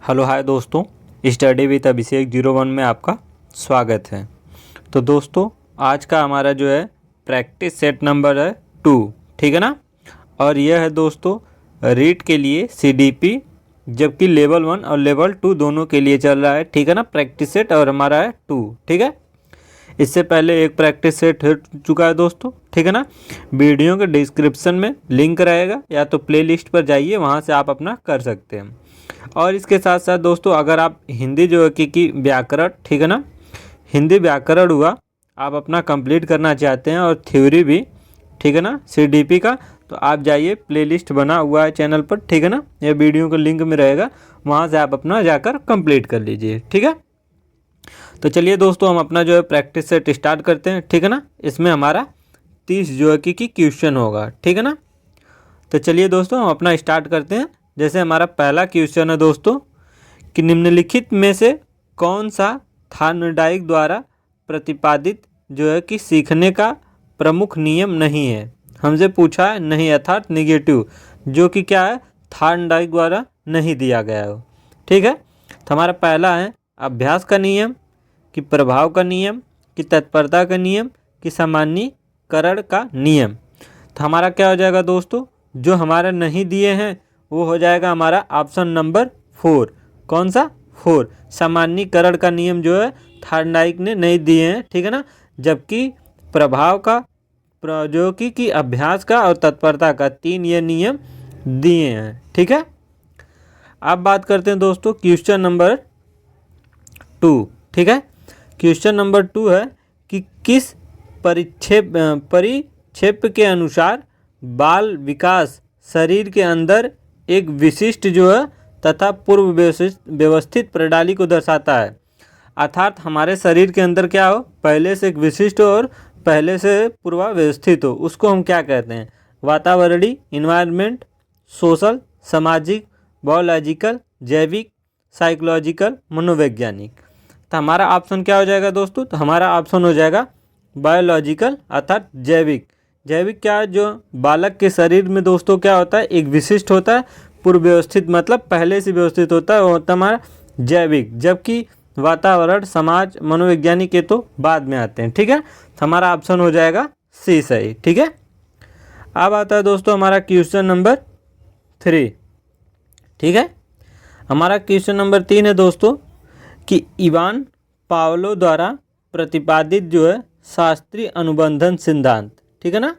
Hello hi दोस्तों, study with अभिषेक 01 में आपका स्वागत है। तो दोस्तों आज का हमारा जो है प्रैक्टिस सेट नंबर है 2, ठीक है ना। और यह है दोस्तों रीड के लिए CDP, जबकि लेवल 1 और लेवल 2 दोनों के लिए चल रहा है, ठीक है ना। प्रैक्टिस सेट और हमारा है 2, ठीक है। इससे पहले एक प्रैक्टिस सेट हो चुका है दोस्तों, ठीक है ना। वीडियो के डिस्क्रिप्शन में लिंक रहेगा, या तो प्लेलिस्ट पर जाइए, वहाँ से आप अपना कर सकते हैं। और इसके साथ साथ दोस्तों अगर आप हिंदी जो है कि व्याकरण, ठीक है ना, हिंदी व्याकरण हुआ आप अपना कंप्लीट करना चाहते हैं और थ्योरी भी, ठीक है ना, CDP का, तो आप जाइए, प्लेलिस्ट बना हुआ है चैनल पर, ठीक है ना। ये वीडियो का लिंक में रहेगा, वहाँ से आप अपना जाकर कंप्लीट कर लीजिए, ठीक है। तो चलिए दोस्तों हम अपना जो है प्रैक्टिस सेट स्टार्ट करते हैं, ठीक है ना। इसमें हमारा 30 जो है कि क्वेश्चन होगा, ठीक है ना। तो चलिए दोस्तों हम अपना स्टार्ट करते हैं। जैसे हमारा पहला क्वेश्चन है दोस्तों कि निम्नलिखित में से कौन सा थॉर्नडाइक द्वारा प्रतिपादित जो है कि सीखने का प्रमुख नियम नहीं है। हमसे पूछा है नहीं, अर्थात निगेटिव, जो कि क्या है, थॉर्नडाइक द्वारा नहीं दिया गया हो, ठीक है। तो हमारा पहला है अभ्यास का नियम, कि प्रभाव का नियम, कि तत्परता का नियम, कि सामान्यीकरण का नियम। तो हमारा क्या हो जाएगा दोस्तों, जो हमारा नहीं दिए हैं वो हो जाएगा हमारा ऑप्शन नंबर 4। कौन सा? 4। सामान्यीकरण का नियम जो है थॉर्नडाइक ने नहीं दिए हैं, ठीक है ना। जबकि प्रभाव का, जो कि अभ्यास का और तत्परता का 3 ये नियम दिए हैं, ठीक है। अब बात करते हैं दोस्तों क्वेश्चन नंबर 2, ठीक है। क्वेश्चन नंबर 2 है कि किस परिक्षेप के अनुसार बाल विकास शरीर के अंदर एक विशिष्ट जो है तथा पूर्व व्यवस्थित प्रणाली को दर्शाता है। अर्थात हमारे शरीर के अंदर क्या हो, पहले से एक विशिष्ट हो और पहले से पूर्वाव्यवस्थित हो, उसको हम क्या कहते हैं, वातावरणीय, इन्वायरमेंट, सोशल, सामाजिक, बायोलॉजिकल, जैविक, साइकोलॉजिकल, मनोवैज्ञानिक। तो हमारा ऑप्शन क्या हो जाएगा दोस्तों, तो हमारा ऑप्शन हो जाएगा बायोलॉजिकल अर्थात जैविक। जैविक क्या है, जो बालक के शरीर में दोस्तों क्या होता है, एक विशिष्ट होता है, पूर्व व्यवस्थित मतलब पहले से व्यवस्थित होता है, वो होता है हमारा जैविक। जबकि वातावरण, समाज, मनोवैज्ञानिक ये तो बाद में आते हैं, ठीक है। तो हमारा ऑप्शन हो जाएगा सी सही, ठीक है। अब आता है दोस्तों हमारा क्वेश्चन नंबर 3, ठीक है। हमारा क्वेश्चन नंबर 3 है दोस्तों कि इवान पावलो द्वारा प्रतिपादित जो है शास्त्रीय अनुबंधन सिद्धांत, ठीक है ना,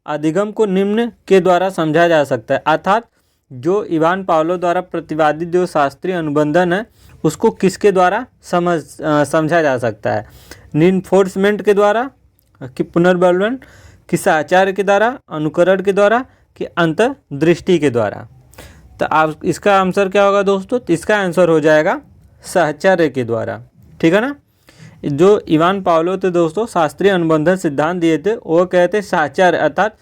अधिगम को निम्न के द्वारा समझा जा सकता है। अर्थात जो इवान पावलो द्वारा प्रतिपादित जो शास्त्रीय अनुबंधन है उसको किसके द्वारा समझा जा सकता है, रीइंफोर्समेंट के द्वारा, कि पुनर्बलन, कि साहचर्य के द्वारा, अनुकरण के द्वारा, कि अंतर्दृष्टि के द्वारा। तो आप इसका आंसर क्या होगा दोस्तों, तो इसका आंसर हो जाएगा साहचर्य के द्वारा, ठीक है ना। जो इवान पावलो थे दोस्तों शास्त्रीय अनुबंधन सिद्धांत दिए थे, वो कहते साहचर्य अर्थात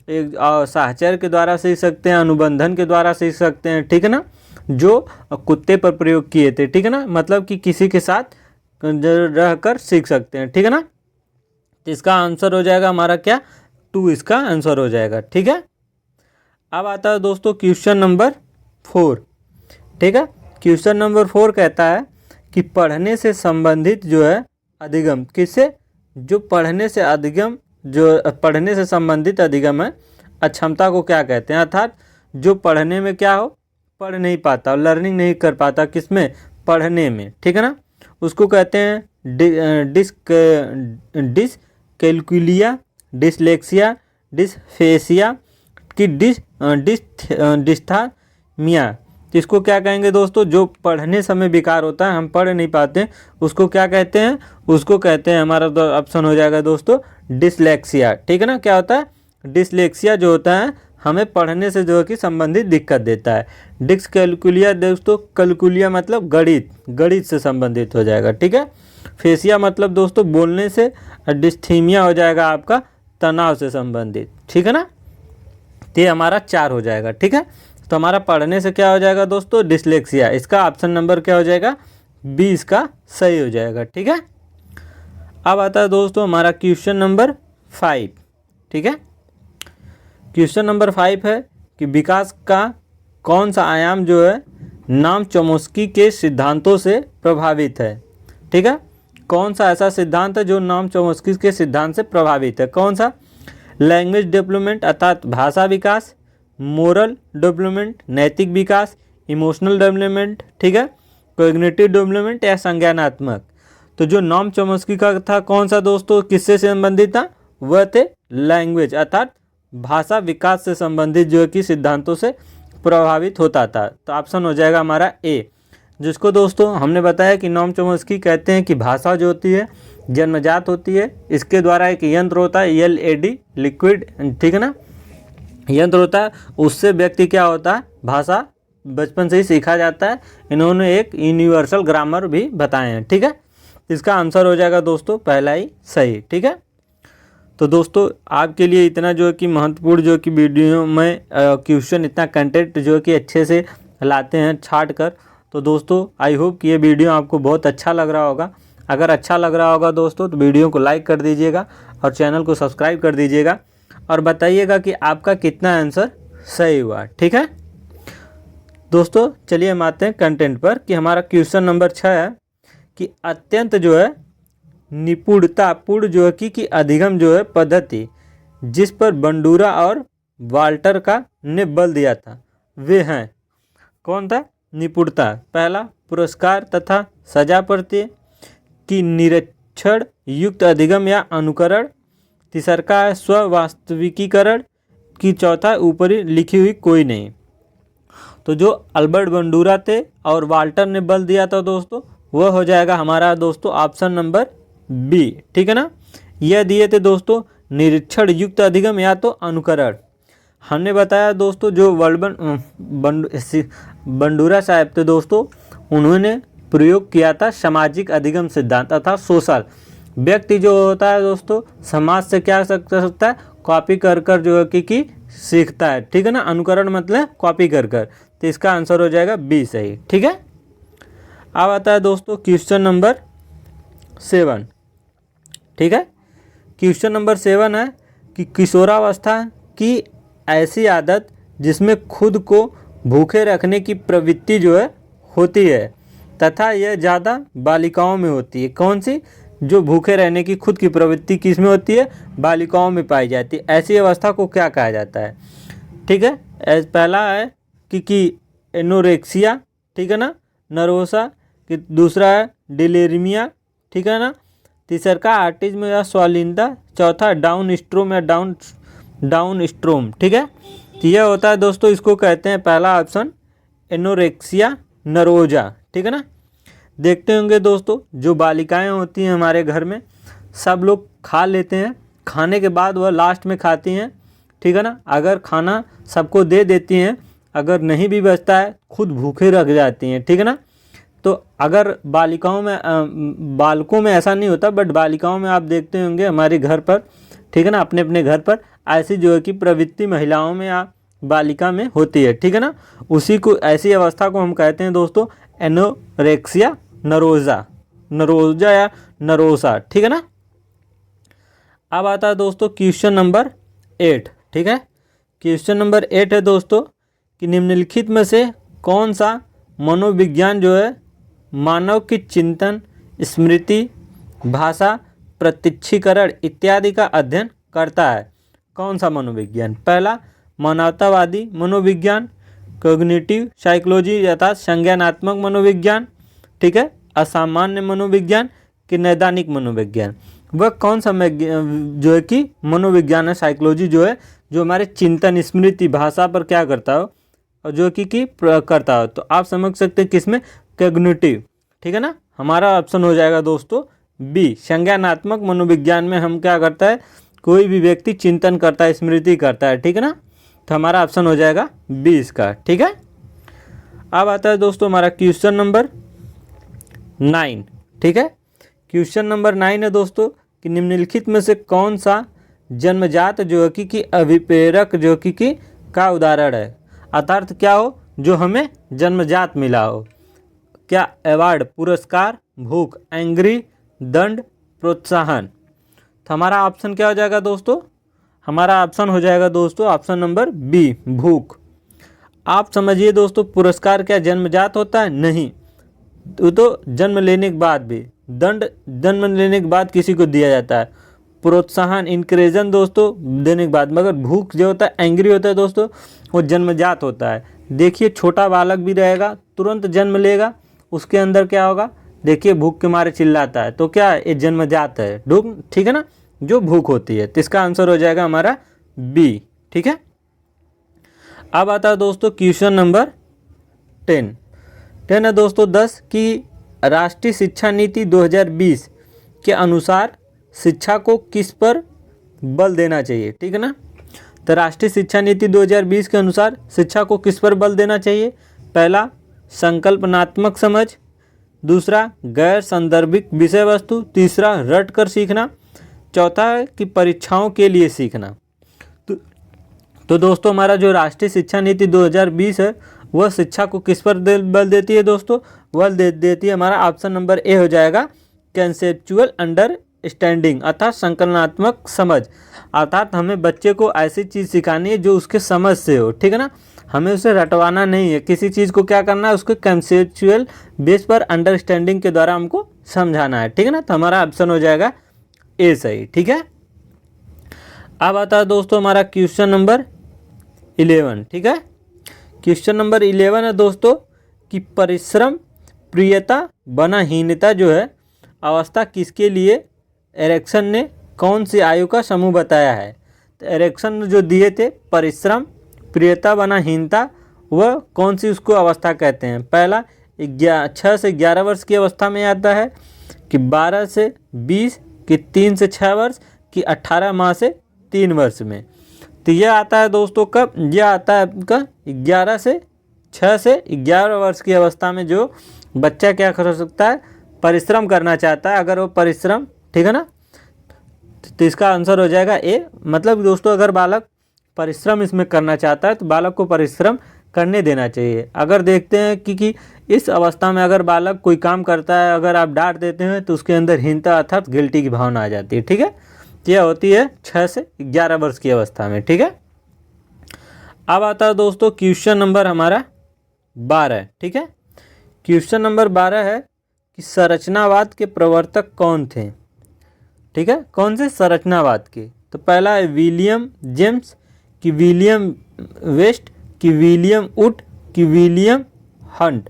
एक साहचर्य के द्वारा सीख सकते हैं, अनुबंधन के द्वारा सीख सकते हैं, ठीक है ना, जो कुत्ते पर प्रयोग किए थे, ठीक है ना, मतलब कि किसी के साथ रहकर सीख सकते हैं, ठीक है ना। तो इसका आंसर हो जाएगा हमारा क्या, 2 इसका आंसर हो जाएगा, ठीक है। अब आता है दोस्तों क्वेश्चन नंबर 4, ठीक है। क्वेश्चन नंबर 4 कहता है कि पढ़ने से संबंधित जो है अधिगम, किससे, जो पढ़ने से अधिगम, जो पढ़ने से संबंधित अधिगम है, अक्षमता को क्या कहते हैं। अर्थात जो पढ़ने में क्या हो, पढ़ नहीं पाता, लर्निंग नहीं कर पाता, किसमें, पढ़ने में, ठीक है ना, उसको कहते हैं डिसकैल्कुलिया, डिसलेक्सिया, डिसफेसिया, कि डिस्थामिया। तो इसको क्या कहेंगे दोस्तों, जो पढ़ने समय विकार होता है, हम पढ़ नहीं पाते, उसको क्या कहते हैं, उसको कहते हैं, हमारा ऑप्शन हो जाएगा दोस्तों डिसलेक्सिया, ठीक है ना। क्या होता है, डिसलेक्सिया जो होता है हमें पढ़ने से जो है कि संबंधित दिक्कत देता है। डिसकैल्कुलिया दोस्तों, कैलकुलिया मतलब गणित, गणित से संबंधित हो जाएगा, ठीक है। फेसिया मतलब दोस्तों बोलने से, और डिस्थीमिया हो जाएगा आपका तनाव से संबंधित, ठीक है ना। ये हमारा 4 हो जाएगा, ठीक है। तो हमारा पढ़ने से क्या हो जाएगा दोस्तों, डिसलेक्सिया। इसका ऑप्शन नंबर क्या हो जाएगा, 20 का सही हो जाएगा, ठीक है। अब आता है दोस्तों हमारा क्वेश्चन नंबर 5, ठीक है। क्वेश्चन नंबर 5 है कि विकास का कौन सा आयाम जो है नाम चोम्स्की के सिद्धांतों से प्रभावित है। ठीक है, कौन सा ऐसा सिद्धांत है जो नाम चोम्स्की के सिद्धांत से प्रभावित है? कौन सा? लैंग्वेज डेवलपमेंट अर्थात भाषा विकास, मोरल डेवलपमेंट नैतिक विकास, इमोशनल डेवलपमेंट, ठीक है, कॉग्निटिव डेवलपमेंट या संज्ञानात्मक। तो जो नॉम चोम्स्की का था कौन सा दोस्तों, किससे संबंधित था? वह थे लैंग्वेज अर्थात भाषा विकास से संबंधित जो है कि सिद्धांतों से प्रभावित होता था। तो ऑप्शन हो जाएगा हमारा ए, जिसको दोस्तों हमने बताया कि नॉम चोम्स्की कहते हैं कि भाषा जो होती है जन्मजात होती है, इसके द्वारा एक यंत्र होता है LAD लिक्विड, ठीक है ना, यंत्र होता है, उससे व्यक्ति क्या होता है भाषा बचपन से ही सीखा जाता है। इन्होंने एक यूनिवर्सल ग्रामर भी बताए हैं। ठीक है, इसका आंसर हो जाएगा दोस्तों पहला ही सही। ठीक है, तो दोस्तों आपके लिए इतना जो है कि महत्वपूर्ण जो कि वीडियो में क्वेश्चन इतना कंटेंट जो है कि अच्छे से लाते हैं छाट कर। तो दोस्तों आई होप कि ये वीडियो आपको बहुत अच्छा लग रहा होगा। अगर अच्छा लग रहा होगा दोस्तों तो वीडियो को लाइक कर दीजिएगा और चैनल को सब्सक्राइब कर दीजिएगा और बताइएगा कि आपका कितना आंसर सही हुआ। ठीक है दोस्तों, चलिए हम आते हैं कंटेंट पर कि हमारा क्वेश्चन नंबर 6 है कि अत्यंत जो है निपुणतापूर्ण जो है कि अधिगम जो है पद्धति जिस पर बंडूरा और वाल्टर का ने बल दिया था वे हैं। कौन था? निपुणता, पहला पुरस्कार तथा सजा प्रत्यय की निरीक्षण युक्त अधिगम या अनुकरण, तीसरा है स्ववास्तविकीकरण की, चौथा ऊपरी लिखी हुई कोई नहीं। तो जो अल्बर्ट बंडूरा थे और वाल्टर ने बल दिया था दोस्तों वह हो जाएगा हमारा दोस्तों ऑप्शन नंबर बी। ठीक है ना, यह दिए थे दोस्तों निरीक्षण युक्त अधिगम या तो अनुकरण। हमने बताया दोस्तों जो बंडूरा साहब थे दोस्तों उन्होंने प्रयोग किया था सामाजिक अधिगम सिद्धांत अर्थात सोशल। व्यक्ति जो होता है दोस्तों समाज से क्या कर सकता है? कॉपी कर कर जो है कि सीखता है। ठीक है ना, अनुकरण मतलब कॉपी कर कर। तो इसका आंसर हो जाएगा बी सही। ठीक है, अब आता है दोस्तों क्वेश्चन नंबर 7। ठीक है, क्वेश्चन नंबर 7 है कि किशोरावस्था की ऐसी आदत जिसमें खुद को भूखे रखने की प्रवृत्ति जो है होती है तथा यह ज़्यादा बालिकाओं में होती है। कौन सी? जो भूखे रहने की खुद की प्रवृत्ति किस में होती है? बालिकाओं में पाई जाती है। ऐसी अवस्था को क्या कहा जाता है? ठीक है, पहला है कि एनोरेक्सिया, ठीक है ना, नर्वोसा, कि दूसरा है डिलेरिमिया, ठीक है ना, तीसरा का आर्टिज्म या स्वालीनता, चौथा डाउन स्ट्रोम या डाउन स्ट्रोम। ठीक है, तो यह होता है दोस्तों, इसको कहते हैं पहला ऑप्शन एनोरेक्सिया नर्वोजा। ठीक है ना, देखते होंगे दोस्तों जो बालिकाएं होती हैं हमारे घर में सब लोग खा लेते हैं, खाने के बाद वह लास्ट में खाती हैं। ठीक है ना, अगर खाना सबको दे देती हैं, अगर नहीं भी बचता है खुद भूखे रख जाती हैं। ठीक है ना, तो अगर बालिकाओं में बालकों में ऐसा नहीं होता बट बालिकाओं में आप देखते होंगे हमारे घर पर, ठीक है ना, अपने अपने घर पर ऐसी जो है कि प्रवृत्ति महिलाओं में या बालिका में होती है। ठीक है ना, उसी को ऐसी अवस्था को हम कहते हैं दोस्तों एनोरेक्सिया नरोजा या नरोसा। ठीक है ना, अब आता है दोस्तों क्वेश्चन नंबर 8। ठीक है, क्वेश्चन नंबर 8 है दोस्तों कि निम्नलिखित में से कौन सा मनोविज्ञान जो है मानव की चिंतन, स्मृति, भाषा, प्रत्यक्षीकरण इत्यादि का अध्ययन करता है? कौन सा मनोविज्ञान? पहला मानवतावादी मनोविज्ञान, कॉग्निटिव साइकोलॉजी अर्थात संज्ञानात्मक मनोविज्ञान, ठीक है, असामान्य मनोविज्ञान कि नैदानिक मनोविज्ञान। वह कौन सा जो है कि मनोविज्ञान है, साइकोलॉजी जो है जो हमारे चिंतन, स्मृति, भाषा पर क्या करता हो और जो कि करता हो। तो आप समझ सकते हैं किसमें? कॉग्निटिव। ठीक है ना, हमारा ऑप्शन हो जाएगा दोस्तों बी। संज्ञानात्मक मनोविज्ञान में हम क्या करता है, कोई भी व्यक्ति चिंतन करता है, स्मृति करता है। ठीक है ना, तो हमारा ऑप्शन हो जाएगा बी इसका। ठीक है, अब आता है दोस्तों हमारा क्वेश्चन नंबर 9। ठीक है, क्वेश्चन नंबर 9 है दोस्तों कि निम्नलिखित में से कौन सा जन्मजात जो है कि अभिप्रेरक जो कि का उदाहरण है? अर्थात क्या हो जो हमें जन्मजात मिला हो? क्या अवार्ड, पुरस्कार, भूख, एंग्री, दंड, प्रोत्साहन। तो हमारा ऑप्शन क्या हो जाएगा दोस्तों? हमारा ऑप्शन हो जाएगा दोस्तों ऑप्शन नंबर बी भूख। आप समझिए दोस्तों, पुरस्कार क्या जन्मजात होता है? नहीं, तो जन्म लेने के बाद भी, दंड जन्म लेने के बाद किसी को दिया जाता है, प्रोत्साहन इंकरेजन दोस्तों देने के बाद। मगर भूख जो होता है, एंग्री होता है दोस्तों, वो जन्मजात होता है। देखिए छोटा बालक भी रहेगा, तुरंत जन्म लेगा, उसके अंदर क्या होगा, देखिए भूख के मारे चिल्लाता है, तो क्या ये जन्मजात है भूख, ठीक है ना, जो भूख होती है। तो इसका आंसर हो जाएगा हमारा बी, ठीक है। अब आता है दोस्तों क्वेश्चन नंबर 10 है दोस्तों 10 कि राष्ट्रीय शिक्षा नीति 2020 के अनुसार शिक्षा को किस पर बल देना चाहिए, ठीक है ना। तो राष्ट्रीय शिक्षा नीति 2020 के अनुसार शिक्षा को किस पर बल देना चाहिए? पहला, संकल्पनात्मक समझ, दूसरा गैर संदर्भिक विषय वस्तु, तीसरा रट कर सीखना, चौथा है कि परीक्षाओं के लिए सीखना। तो दोस्तों हमारा जो राष्ट्रीय शिक्षा नीति 2020 है वह शिक्षा को किस पर बल देती है दोस्तों? बल देती है हमारा ऑप्शन नंबर ए हो जाएगा, कंसेप्चुअल अंडरस्टैंडिंग, अर्थात संकलनात्मक समझ। अर्थात हमें बच्चे को ऐसी चीज़ सिखानी है जो उसके समझ से हो, ठीक है ना, हमें उसे रटवाना नहीं है। किसी चीज़ को क्या करना है, उसको कंसेप्चुअल बेस पर अंडरस्टैंडिंग के द्वारा हमको समझाना है, ठीक है ना। तो हमारा ऑप्शन हो जाएगा ए सही, ठीक है। अब आता है दोस्तों हमारा क्वेश्चन नंबर 11, ठीक है। क्वेश्चन नंबर 11 है दोस्तों कि परिश्रम प्रियता बनाहीनता जो है अवस्था किसके लिए एरिक्सन ने कौन सी आयु का समूह बताया है? तो एरिक्सन जो दिए थे परिश्रम प्रियता बनाहीनता, वह कौन सी उसको अवस्था कहते हैं? पहला 6 से 11 वर्ष की अवस्था में आता है, कि 12 से 20, कि 3 से 6 वर्ष, कि 18 माह से 3 वर्ष में। तो यह आता है दोस्तों कब? यह आता है आपका 6 से 11 वर्ष की अवस्था में जो बच्चा क्या कर सकता है, परिश्रम करना चाहता है। अगर वो परिश्रम, ठीक है ना, तो इसका आंसर हो जाएगा ए। मतलब दोस्तों अगर बालक परिश्रम इसमें करना चाहता है तो बालक को परिश्रम करने देना चाहिए। अगर देखते हैं कि इस अवस्था में अगर बालक कोई काम करता है, अगर आप डांट देते हैं तो उसके अंदर हीनता अर्थात गिल्टी की भावना आ जाती है, ठीक है। यह होती है 6 से 11 वर्ष की अवस्था में, ठीक है। अब आता है दोस्तों क्वेश्चन नंबर हमारा 12, ठीक है। क्वेश्चन नंबर 12 है कि संरचनावाद के प्रवर्तक कौन थे, ठीक है, कौन से संरचनावाद के? तो पहला है विलियम जेम्स, कि विलियम वेस्ट, कि विलियम वुड, कि विलियम हंट।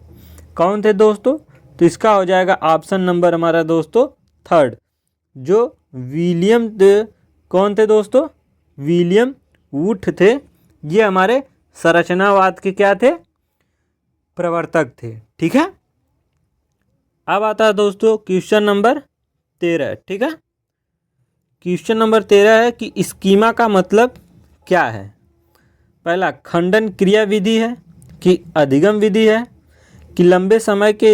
कौन थे दोस्तों? तो इसका हो जाएगा ऑप्शन नंबर हमारा दोस्तों 3, जो विलियम कौन थे दोस्तों? विलियम वुड थे। ये हमारे संरचनावाद के क्या थे? प्रवर्तक थे, ठीक है। अब आता है दोस्तों क्वेश्चन नंबर 13, ठीक है। क्वेश्चन नंबर 13 है कि स्कीमा का मतलब क्या है? पहला खंडन क्रिया विधि है, कि अधिगम विधि है, कि लंबे समय के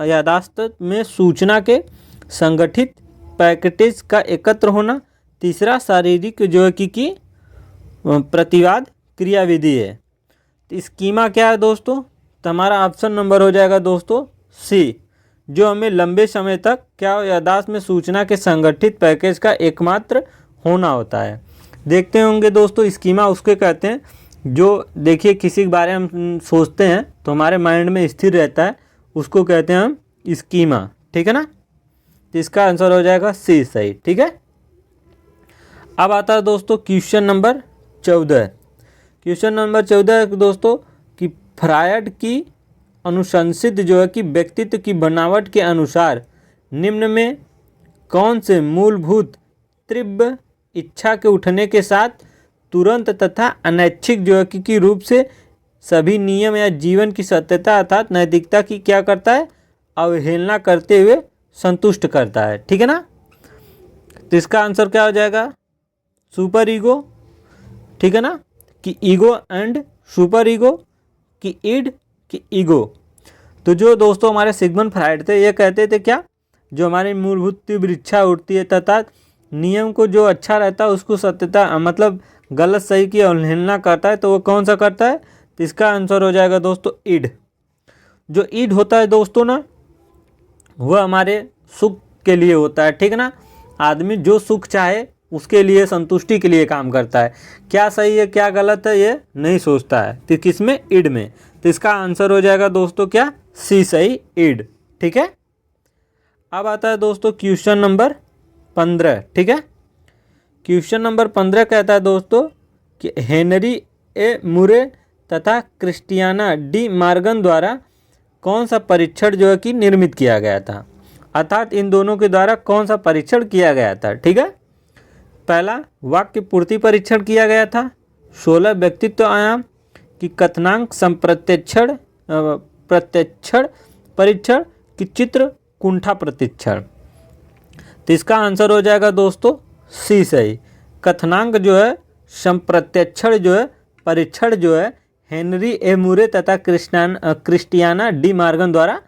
यादाश्त में सूचना के संगठित पैकेटेज का एकत्र होना, तीसरा शारीरिक जो है कि प्रतिवाद क्रिया विधि है। तो स्कीमा क्या है दोस्तों? तो हमारा ऑप्शन नंबर हो जाएगा दोस्तों सी, जो हमें लंबे समय तक क्या यादाश्त में सूचना के संगठित पैकेज का एकमात्र होना होता है। देखते होंगे दोस्तों स्कीमा उसके कहते हैं जो, देखिए किसी के बारे में हम सोचते हैं तो हमारे माइंड में स्थिर रहता है, उसको कहते हैं हम स्कीमा, ठीक है ना। तो इसका आंसर हो जाएगा सी सही, ठीक है। अब आता है दोस्तों क्वेश्चन नंबर 14। क्वेश्चन नंबर 14 दोस्तों कि फ्रायड की अनुशंसित जो है कि व्यक्तित्व की बनावट के अनुसार निम्न में कौन से मूलभूत तीव्र इच्छा के उठने के साथ तुरंत तथा अनैच्छिक जो है कि रूप से सभी नियम या जीवन की सत्यता अर्थात नैतिकता की क्या करता है? अवहेलना करते हुए संतुष्ट करता है, ठीक है ना। तो इसका आंसर क्या हो जाएगा? सुपर ईगो, ठीक है ना, कि ईगो एंड सुपर ईगो, कि ईड, कि ईगो। तो जो दोस्तों हमारे सिगमंड फ्रायड थे ये कहते थे क्या, जो हमारी मूलभूत तीव्र इच्छा उठती है तथा नियम को जो अच्छा रहता है उसको सत्यता मतलब गलत सही की अवहेलना करता है, तो वो कौन सा करता है? तो इसका आंसर हो जाएगा दोस्तों ईड। जो ईड होता है दोस्तों ना, वह हमारे सुख के लिए होता है, ठीक है ना। आदमी जो सुख चाहे उसके लिए, संतुष्टि के लिए काम करता है। क्या सही है क्या गलत है ये नहीं सोचता है। तो किस में? ईड में। तो इसका आंसर हो जाएगा दोस्तों क्या? सी सही, ईड। ठीक है। अब आता है दोस्तों क्वेश्चन नंबर 15। ठीक है। क्वेश्चन नंबर 15 कहता है दोस्तों कि हेनरी ए मुरे तथा क्रिस्टियाना डी मार्गन द्वारा कौन सा परीक्षण जो है कि निर्मित किया गया था। अर्थात इन दोनों के द्वारा कौन सा परीक्षण किया गया था। ठीक है। पहला वाक्य पूर्ति परीक्षण किया गया था, 16 व्यक्तित्व आयाम की कथनांक संप्रत्यक्षण प्रत्यक्षण परीक्षण की चित्र कुंठा परीक्षण। तो इसका आंसर हो जाएगा दोस्तों सी सही। कथनांक जो है संप्रत्यक्षण जो है परीक्षण जो है हेनरी ए मुरे तथा क्रिस्टियाना डी मार्गन द्वारा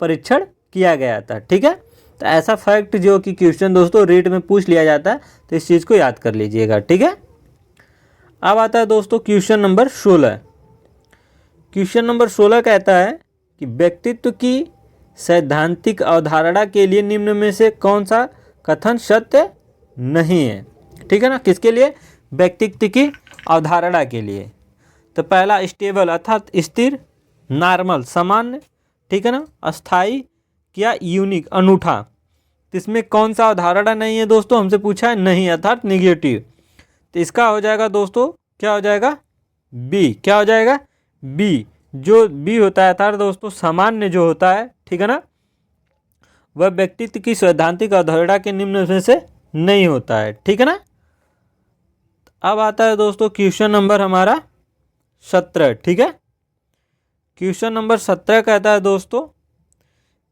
परीक्षण किया गया था। ठीक है। तो ऐसा फैक्ट जो कि क्वेश्चन दोस्तों रीट में पूछ लिया जाता है, तो इस चीज़ को याद कर लीजिएगा। ठीक है। अब आता है दोस्तों क्वेश्चन नंबर 16। क्वेश्चन नंबर 16 कहता है कि व्यक्तित्व की सैद्धांतिक अवधारणा के लिए निम्न में से कौन सा कथन सत्य नहीं है। ठीक है ना। किसके लिए? व्यक्तित्व की अवधारणा के लिए। तो पहला स्टेबल अर्थात स्थिर, नॉर्मल सामान्य, ठीक है ना, अस्थाई क्या यूनिक अनूठा। तो इसमें कौन सा अवधारणा नहीं है दोस्तों? हमसे पूछा है नहीं अर्थात निगेटिव। तो इसका हो जाएगा दोस्तों क्या हो जाएगा? बी। क्या हो जाएगा? बी। जो बी होता है अर्थात दोस्तों सामान्य जो होता है, ठीक है ना, वह व्यक्तित्व की सैद्धांतिक अवधारणा के निम्न में से नहीं होता है। ठीक है ना। अब आता है दोस्तों क्वेश्चन नंबर हमारा 17। ठीक है। क्वेश्चन नंबर 17 कहता है दोस्तों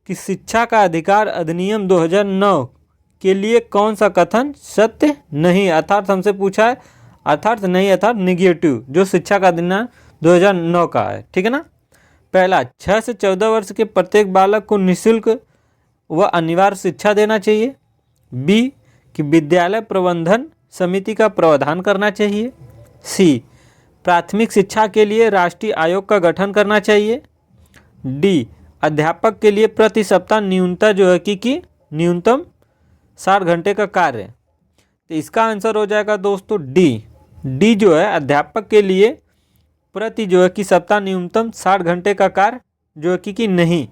कि शिक्षा का अधिकार अधिनियम 2009 के लिए कौन सा कथन सत्य नहीं, अर्थात हमसे पूछा है अर्थात नहीं अर्थात निगेटिव, जो शिक्षा का अधिनियम 2009 का है। ठीक है ना। पहला 6 से 14 वर्ष के प्रत्येक बालक को निःशुल्क व अनिवार्य शिक्षा देना चाहिए। बी कि विद्यालय प्रबंधन समिति का प्रावधान करना चाहिए। सी प्राथमिक शिक्षा के लिए राष्ट्रीय आयोग का गठन करना चाहिए। डी अध्यापक के लिए प्रति सप्ताह न्यूनतम जो है कि न्यूनतम 60 घंटे का कार्य। तो इसका आंसर हो जाएगा दोस्तों डी। डी जो है अध्यापक के लिए प्रति जो है कि सप्ताह न्यूनतम 60 घंटे का कार्य जो है कि नहीं।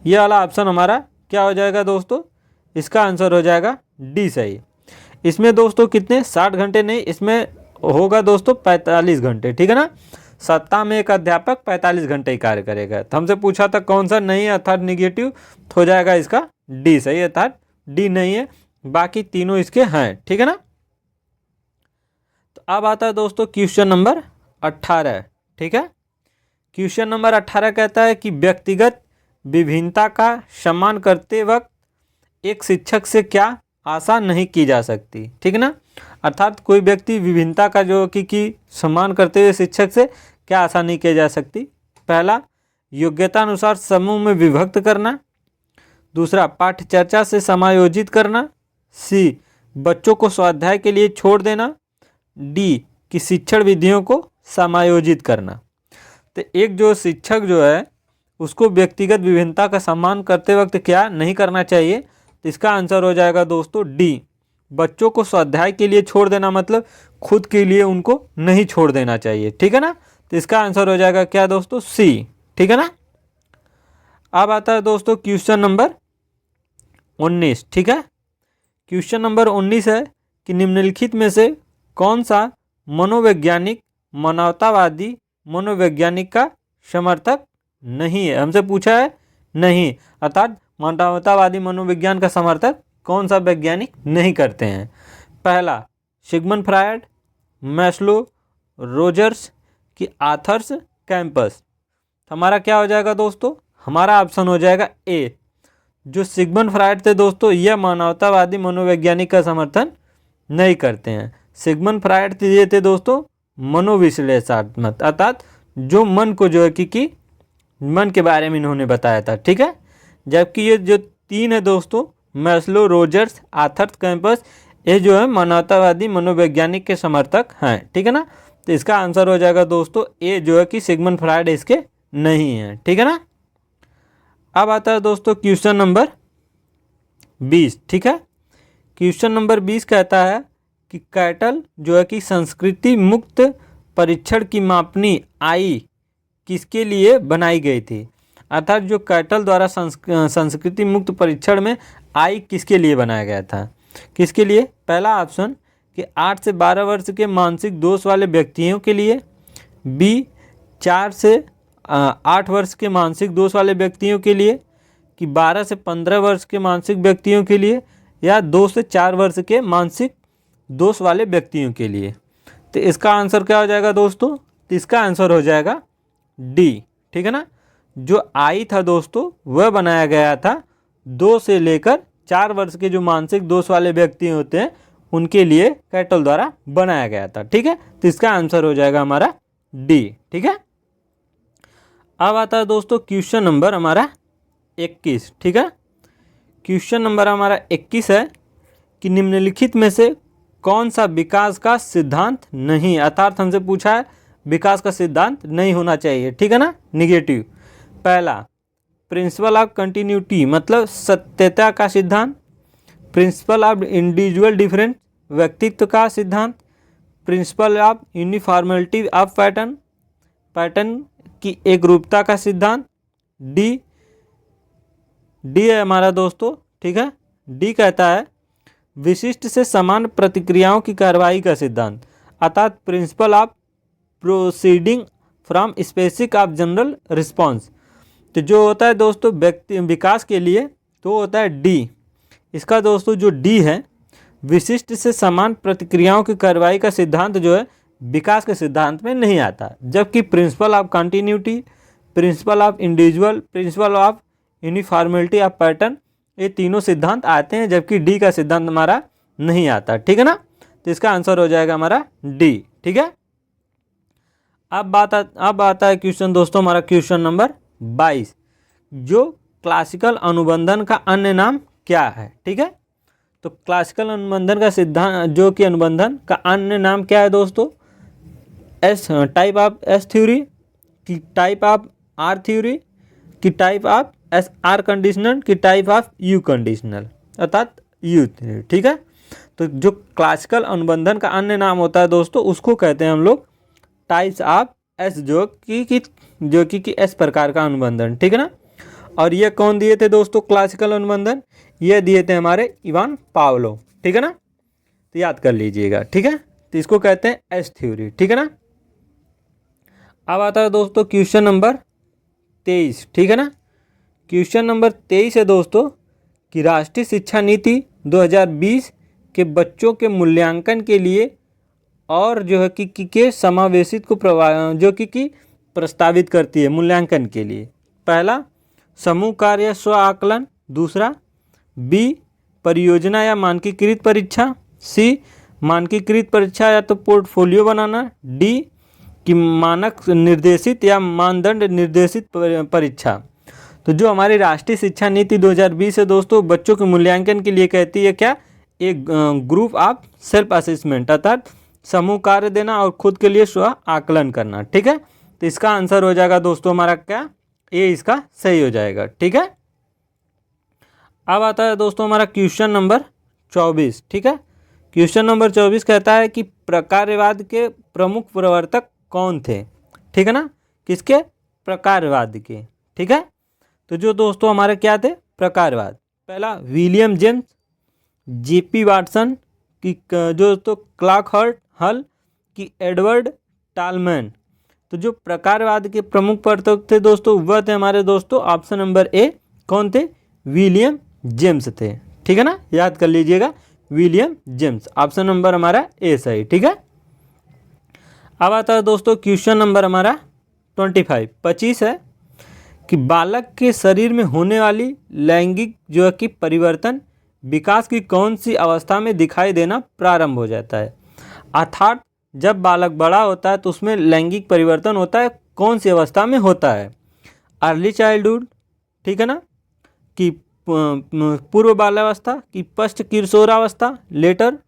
ये वाला ऑप्शन हमारा क्या हो जाएगा दोस्तों? इसका आंसर हो जाएगा डी सही। इसमें दोस्तों कितने 60 घंटे नहीं, इसमें होगा दोस्तों 45 घंटे। ठीक है ना। सप्ताह में एक अध्यापक 45 घंटे ही कार्य करेगा। तो हमसे पूछा था कौन सा नहीं है अर्थात निगेटिव, तो हो जाएगा इसका डी सही अर्थात डी नहीं है, बाकी तीनों इसके हैं। ठीक है ना। तो अब आता है दोस्तों क्वेश्चन नंबर 18। ठीक है। क्वेश्चन नंबर 18 कहता है कि व्यक्तिगत विभिन्नता का सम्मान करते वक्त एक शिक्षक से क्या आशा नहीं की जा सकती। ठीक है ना। अर्थात कोई व्यक्ति विभिन्नता का जो कि सम्मान करते हुए शिक्षक से क्या आशा नहीं की जा सकती। पहला योग्यता अनुसार समूह में विभक्त करना। दूसरा पाठ्य चर्चा से समायोजित करना। सी बच्चों को स्वाध्याय के लिए छोड़ देना। डी कि शिक्षण विधियों को समायोजित करना। तो एक जो शिक्षक जो है उसको व्यक्तिगत विभिन्नता का सम्मान करते वक्त क्या नहीं करना चाहिए। तो इसका आंसर हो जाएगा दोस्तों डी बच्चों को स्वाध्याय के लिए छोड़ देना, मतलब खुद के लिए उनको नहीं छोड़ देना चाहिए। ठीक है ना। तो इसका आंसर हो जाएगा क्या दोस्तों? सी। ठीक है ना। अब आता है दोस्तों क्वेश्चन नंबर 19। ठीक है। क्वेश्चन नंबर 19 है कि निम्नलिखित में से कौन सा मनोवैज्ञानिक मानवतावादी मनोवैज्ञानिक का समर्थक नहीं है। हमसे पूछा है नहीं अर्थात मानवतावादी मनोविज्ञान का समर्थक कौन सा वैज्ञानिक नहीं करते हैं। पहला सिगमंड फ्रायड, मैस्लो, रोजर्स की आर्थर्स कैंपस। हमारा क्या हो जाएगा दोस्तों? हमारा ऑप्शन हो जाएगा ए। जो सिगमंड फ्रायड थे दोस्तों यह मानवतावादी मनोवैज्ञानिक का समर्थन नहीं करते हैं। सिगमंड फ्रायड ये थे दोस्तों मनोविश्लेषणात्मक, अर्थात जो मन को जो है कि मन के बारे में इन्होंने बताया था। ठीक है। जबकि ये जो तीन है दोस्तों मैस्लो, रोजर्स, आर्थर्स कैंपस, ये जो है मानवतावादी मनोवैज्ञानिक के समर्थक हैं। ठीक है ना। तो इसका आंसर हो जाएगा दोस्तों ए जो है कि सिगमंड फ्रायड इसके नहीं है। ठीक है ना। अब आता है दोस्तों क्वेश्चन नंबर 20। ठीक है। क्वेश्चन नंबर 20 कहता है कि कैटल जो है कि संस्कृति मुक्त परीक्षण की मापनी आई किसके लिए बनाई गई थी। अर्थात जो कैटल द्वारा संस्कृति मुक्त परीक्षण में आई किसके लिए बनाया गया था, किसके लिए। पहला ऑप्शन कि 8 से 12 वर्ष के मानसिक दोष वाले व्यक्तियों के लिए, बी 4 से 8 वर्ष के मानसिक दोष वाले व्यक्तियों के लिए, कि 12 से 15 वर्ष के मानसिक व्यक्तियों के लिए, या 2 से 4 वर्ष के मानसिक दोष वाले व्यक्तियों के लिए। तो इसका आंसर क्या हो जाएगा दोस्तों, तो इसका आंसर हो जाएगा डी। ठीक है ना, जो आई था दोस्तों वह बनाया गया था 2 से लेकर 4 वर्ष के जो मानसिक दोष वाले व्यक्ति होते हैं उनके लिए कैटल द्वारा बनाया गया था। ठीक है, तो इसका आंसर हो जाएगा हमारा डी। ठीक है, अब आता है दोस्तों क्वेश्चन नंबर हमारा 21। ठीक है, क्वेश्चन नंबर हमारा 21 है कि निम्नलिखित में से कौन सा विकास का सिद्धांत नहीं, अर्थात हमसे पूछा है विकास का सिद्धांत नहीं होना चाहिए। ठीक है ना, निगेटिव। पहला प्रिंसिपल ऑफ कंटिन्यूटी मतलब सत्यता का सिद्धांत, प्रिंसिपल ऑफ इंडिविजुअल डिफरेंस व्यक्तित्व का सिद्धांत, principle of uniformity of pattern pattern की एक रूपता का सिद्धांत, डी है हमारा दोस्तों। ठीक है, डी कहता है विशिष्ट से समान प्रतिक्रियाओं की कार्रवाई का सिद्धांत, अर्थात principle of proceeding from specific of general response. तो जो होता है दोस्तों व्यक्ति विकास के लिए तो होता है डी। इसका दोस्तों जो डी है विशिष्ट से समान प्रतिक्रियाओं की कार्रवाई का सिद्धांत जो है विकास के सिद्धांत में नहीं आता, जबकि principle of continuity, principle of individual, principle of uniformity of pattern ये तीनों सिद्धांत आते हैं, जबकि डी का सिद्धांत हमारा नहीं आता। ठीक है ना, तो इसका आंसर हो जाएगा हमारा डी। ठीक है, अब आता है क्वेश्चन दोस्तों हमारा क्वेश्चन नंबर 22, जो क्लासिकल अनुबंधन का अन्य नाम क्या है। ठीक है, तो क्लासिकल अनुबंधन का सिद्धांत जो कि अनुबंधन का अन्य नाम क्या है दोस्तों, S type of S theory, की टाइप ऑफ आर थ्योरी, की type of S R conditional, की टाइप ऑफ यू कंडीशनल, अर्थात यू थ्योरी। ठीक है, तो जो क्लासिकल अनुबंधन का अन्य नाम होता है दोस्तों उसको कहते हैं हम लोग टाइप्स ऑफ एस, जो कि एस प्रकार का अनुबंधन। ठीक है ना, और ये कौन दिए थे दोस्तों क्लासिकल अनुबंधन, ये दिए थे हमारे इवान पावलो। ठीक है ना, तो याद कर लीजिएगा। ठीक है, तो इसको कहते हैं एस थ्योरी। ठीक है ना, अब आता है दोस्तों क्वेश्चन नंबर 23। ठीक है ना, क्वेश्चन नंबर 23 है दोस्तों कि राष्ट्रीय शिक्षा नीति 2020 के बच्चों के मूल्यांकन के लिए और जो है कि समावेशित को प्रस्तावित करती है मूल्यांकन के लिए। पहला समूह कार्य या स्व आकलन, दूसरा बी परियोजना या मानकीकृत परीक्षा, सी मानकीकृत परीक्षा या तो पोर्टफोलियो बनाना, डी कि मानक निर्देशित या मानदंड निर्देशित परीक्षा। तो जो हमारी राष्ट्रीय शिक्षा नीति 2020 है दोस्तों बच्चों के मूल्यांकन के लिए कहती है क्या, एक ग्रुप ऑफ सेल्फ असेसमेंट, अर्थात समूह कार्य देना और खुद के लिए स्व आकलन करना। ठीक है, तो इसका आंसर हो जाएगा दोस्तों हमारा क्या, ए इसका सही हो जाएगा। ठीक है, अब आता है दोस्तों हमारा क्वेश्चन नंबर 24। ठीक है, क्वेश्चन नंबर 24 कहता है कि प्रकारवाद के प्रमुख प्रवर्तक कौन थे। ठीक है ना, किसके, प्रकारवाद के। ठीक है, तो जो दोस्तों हमारे क्या थे प्रकारवाद, पहला विलियम जेम्स, जेपी वाटसन, की जो तो क्लार्क हल, की एडवर्ड टालमैन। तो जो प्रकारवाद के प्रमुख प्रवर्तक थे दोस्तों वह थे हमारे दोस्तों ऑप्शन नंबर ए, कौन थे, विलियम जेम्स थे। ठीक है ना, याद कर लीजिएगा विलियम जेम्स, ऑप्शन नंबर हमारा ए सही। ठीक है, अब आता है दोस्तों क्वेश्चन नंबर हमारा 25 है कि बालक के शरीर में होने वाली लैंगिक जो है कि परिवर्तन विकास की कौन सी अवस्था में दिखाई देना प्रारंभ हो जाता है। अर्थात जब बालक बड़ा होता है तो उसमें लैंगिक परिवर्तन होता है, कौन सी अवस्था में होता है, अर्ली चाइल्डहुड, ठीक है ना, कि पूर्व बाल्यावस्था, की पश्च किशोरावस्था, लेटर,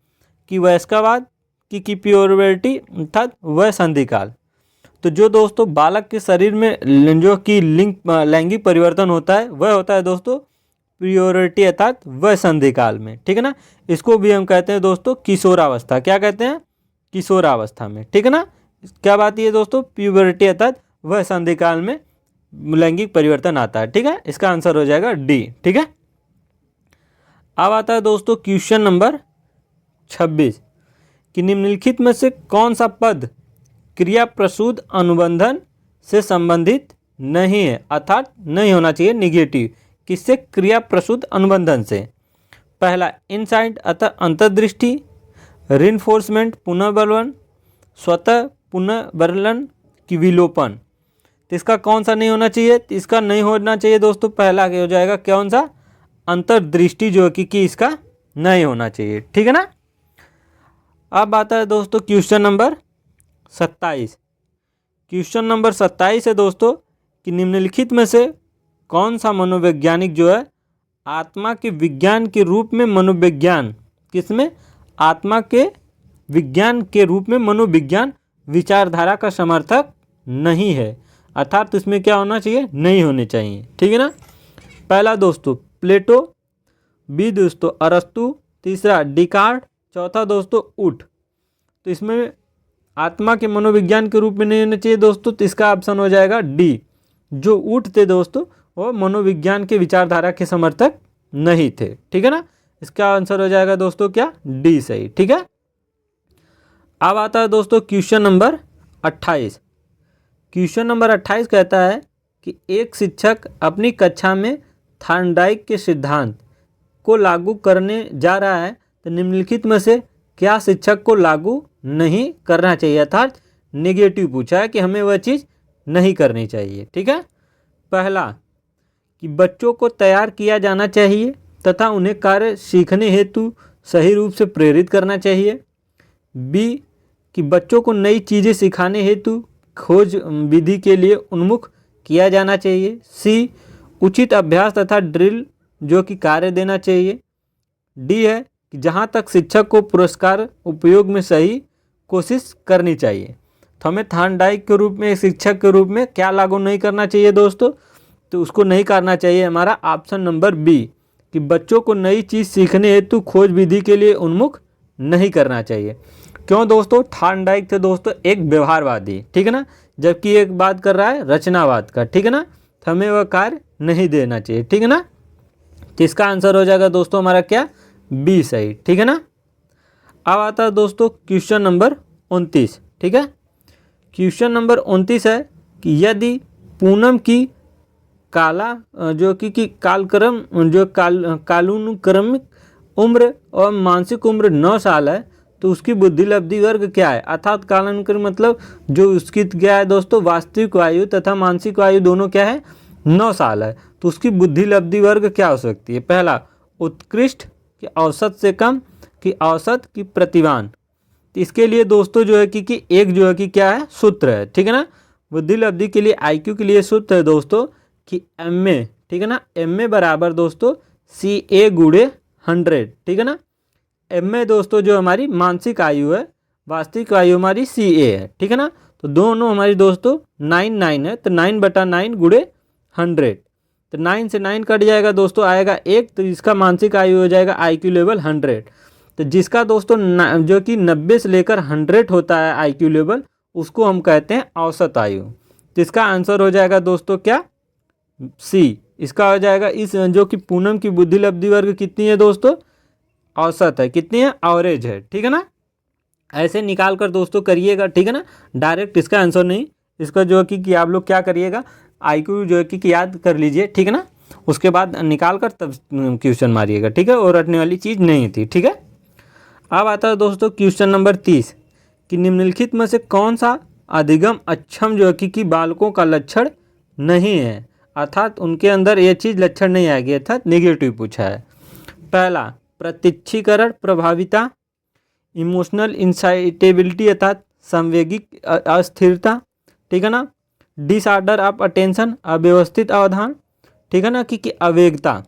की वयस्कावाद, की प्योबर्टी अर्थात वयसंधिकाल। तो जो दोस्तों बालक के शरीर में जो कि लैंगिक परिवर्तन होता है वह होता है दोस्तों प्योरिटी अर्थात वयसंधि काल में, ठीक है ना। इसको भी हम कहते हैं दोस्तों किशोरावस्था। क्या कहते हैं? किशोरावस्था में, ठीक है ना। क्या बात ये दोस्तों? प्यूबर्टी अर्थात वयसंधि काल में लैंगिक परिवर्तन आता है, ठीक है। इसका आंसर हो जाएगा डी, ठीक है। अब आता है दोस्तों क्वेश्चन नंबर 26 कि निम्नलिखित में से कौन सा पद क्रिया प्रसूत अनुबंधन से संबंधित नहीं है, अर्थात नहीं होना चाहिए निगेटिव। किससे? क्रिया प्रसूत अनुबंधन से। पहला इनसाइड अर्थात अंतर्दृष्टि, रिइंफोर्समेंट पुनर्बलन, स्वतः पुनर्बलन की विलोपन। तो इसका कौन सा नहीं होना चाहिए? तो इसका नहीं होना चाहिए दोस्तों पहला हो जाएगा कौन सा? अंतर्दृष्टि जो कि इसका नहीं होना चाहिए, ठीक है ना। अब आता है दोस्तों क्वेश्चन नंबर 27। क्वेश्चन नंबर 27 है दोस्तों कि निम्नलिखित में से कौन सा मनोवैज्ञानिक जो है आत्मा के विज्ञान के रूप में मनोविज्ञान, किसमें? आत्मा के विज्ञान के रूप में मनोविज्ञान विचारधारा का समर्थक नहीं है, अर्थात इसमें क्या होना चाहिए? नहीं होने चाहिए, ठीक है ना। पहला दोस्तों प्लेटो, बी दोस्तों अरस्तु, तीसरा डिकार्ड, चौथा दोस्तों उठ। तो इसमें आत्मा के मनोविज्ञान के रूप में नहीं होना चाहिए दोस्तों, तो इसका ऑप्शन हो जाएगा डी। जो उठ थे दोस्तों वो मनोविज्ञान के विचारधारा के समर्थक नहीं थे, ठीक है ना। इसका आंसर हो जाएगा दोस्तों क्या? डी सही, ठीक है। अब आता है दोस्तों क्वेश्चन नंबर 28। क्वेश्चन नंबर 28 कहता है कि एक शिक्षक अपनी कक्षा में थॉर्नडाइक के सिद्धांत को लागू करने जा रहा है, तो निम्नलिखित में से क्या शिक्षक को लागू नहीं करना चाहिए, अर्थात नेगेटिव पूछा है कि हमें वह चीज़ नहीं करनी चाहिए, ठीक है। पहला कि बच्चों को तैयार किया जाना चाहिए तथा उन्हें कार्य सीखने हेतु सही रूप से प्रेरित करना चाहिए। बी कि बच्चों को नई चीज़ें सिखाने हेतु खोज विधि के लिए उन्मुख किया जाना चाहिए। सी उचित अभ्यास तथा ड्रिल जो कि कार्य देना चाहिए। डी है कि जहाँ तक शिक्षक को पुरस्कार उपयोग में सही कोशिश करनी चाहिए। तो हमें थॉर्नडाइक के रूप में एक शिक्षक के रूप में क्या लागू नहीं करना चाहिए दोस्तों? तो उसको नहीं करना चाहिए हमारा ऑप्शन नंबर बी कि बच्चों को नई चीज़ सीखने हेतु खोज विधि के लिए उन्मुख नहीं करना चाहिए। क्यों दोस्तों? थॉर्नडाइक थे दोस्तों एक व्यवहारवादी, ठीक है ना, जबकि एक बात कर रहा है रचनावाद का, ठीक है ना। तो हमें वह कार्य नहीं देना चाहिए, ठीक है ना। तो इसका आंसर हो जाएगा दोस्तों हमारा क्या? बी सही, ठीक है ना। अब आता है दोस्तों क्वेश्चन नंबर 29, ठीक है। क्वेश्चन नंबर 29 है कि यदि पूनम की काला जो कि कालक्रम जो कालानुक्रमिक उम्र और मानसिक उम्र 9 साल है, तो उसकी बुद्धि लब्धि वर्ग क्या है, अर्थात कालानुक्रम मतलब जो उसकी क्या है दोस्तों वास्तविक आयु तथा मानसिक आयु दोनों क्या है 9 साल है, तो उसकी बुद्धि लब्धि वर्ग क्या हो सकती है? पहला उत्कृष्ट कि औसत से कम कि औसत की प्रतिवान। तो इसके लिए दोस्तों जो है कि एक जो है कि क्या है सूत्र है, ठीक है ना। बुद्धि लब्धि के लिए आईक्यू के लिए सूत्र है दोस्तों कि MA, ठीक है ना, MA बराबर दोस्तों CA गुणे 100, ठीक है ना। MA दोस्तों जो हमारी मानसिक आयु है, वास्तविक आयु हमारी CA है, ठीक है ना। तो दोनों हमारी दोस्तों 9 है, तो 9/9 गुणे 100, तो 9 से 9 कट जाएगा दोस्तों, आएगा 1, तो इसका मानसिक आयु हो जाएगा IQ लेवल 100। तो जिसका दोस्तों जो कि 90 से लेकर 100 होता है IQ लेवल, उसको हम कहते हैं औसत आयु। तो इसका आंसर हो जाएगा दोस्तों क्या? सी। इसका हो जाएगा इस जो कि पूनम की बुद्धि लब्धि वर्ग कितनी है दोस्तों? औसत है, कितनी है? एवरेज है, ठीक है ना। ऐसे निकाल कर दोस्तों करिएगा, ठीक है ना, डायरेक्ट इसका आंसर नहीं। इसका जो है कि आप लोग क्या करिएगा IQ जो है कि याद कर लीजिए, ठीक है ना, उसके बाद निकाल कर तब क्वेश्चन मारिएगा, ठीक है, और रटने वाली चीज़ नहीं थी, ठीक है। अब आता है दोस्तों क्वेश्चन नंबर 30 कि निम्नलिखित में से कौन सा अधिगम अक्षम जो है कि बालकों का लक्षण नहीं है, अर्थात उनके अंदर ये चीज़ लक्षण नहीं आएगी, अर्थात नेगेटिव पूछा है। पहला प्रत्यक्षीकरण प्रभाविता, इमोशनल इंसाइटेबिलिटी अर्थात संवेगिक अस्थिरता, ठीक है ना, डिसऑर्डर ऑफ अटेंशन अव्यवस्थित अवधान, ठीक है ना, कि अवेगता।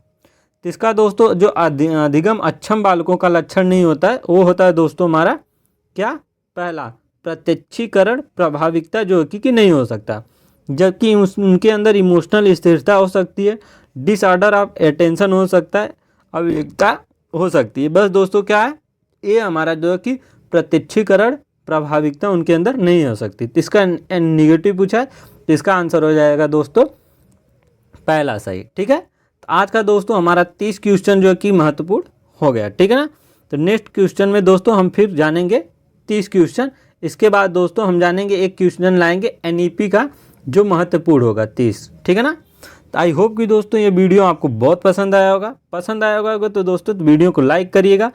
तो इसका दोस्तों जो अधिगम अक्षम बालकों का लक्षण नहीं होता है वो होता है दोस्तों हमारा क्या? पहला प्रत्यक्षीकरण प्रभाविकता जो कि नहीं हो सकता। जबकि उनके अंदर इमोशनल स्थिरता हो सकती है, डिसऑर्डर ऑफ अटेंशन हो सकता है, अविवेकता हो सकती है। बस दोस्तों क्या है, ये हमारा जो है कि प्रत्यक्षीकरण प्रभाविकता उनके अंदर नहीं हो सकती। तो इसका निगेटिव पूछा है, तो इसका आंसर हो जाएगा दोस्तों पहला सही। ठीक है, तो आज का दोस्तों हमारा 30 क्वेश्चन जो है कि महत्वपूर्ण हो गया। ठीक है ना, तो नेक्स्ट क्वेश्चन में दोस्तों हम फिर जानेंगे 30 क्वेश्चन। इसके बाद दोस्तों हम जानेंगे एक क्वेश्चन लाएंगे एनईपी का जो महत्वपूर्ण होगा 30। ठीक है ना, तो आई होप कि दोस्तों ये वीडियो आपको बहुत पसंद आया होगा तो दोस्तों वीडियो को लाइक करिएगा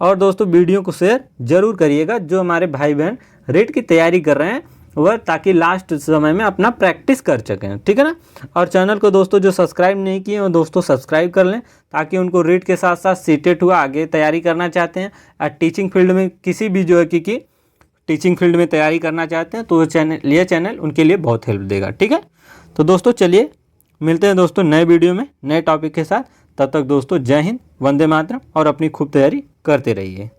और दोस्तों वीडियो को शेयर जरूर करिएगा जो हमारे भाई बहन रेट की तैयारी कर रहे हैं वह, ताकि लास्ट समय में अपना प्रैक्टिस कर सकें। ठीक है ना, और चैनल को दोस्तों जो सब्सक्राइब नहीं किए वो दोस्तों सब्सक्राइब कर लें, ताकि उनको रेट के साथ साथ सीटेट हुआ आगे तैयारी करना चाहते हैं और टीचिंग फील्ड में किसी भी जो है कि टीचिंग फील्ड में तैयारी करना चाहते हैं तो ये चैनल उनके लिए बहुत हेल्प देगा। ठीक है, तो दोस्तों चलिए मिलते हैं दोस्तों नए वीडियो में नए टॉपिक के साथ। तब तक दोस्तों जय हिंद, वंदे मातरम और अपनी खूब तैयारी करते रहिए।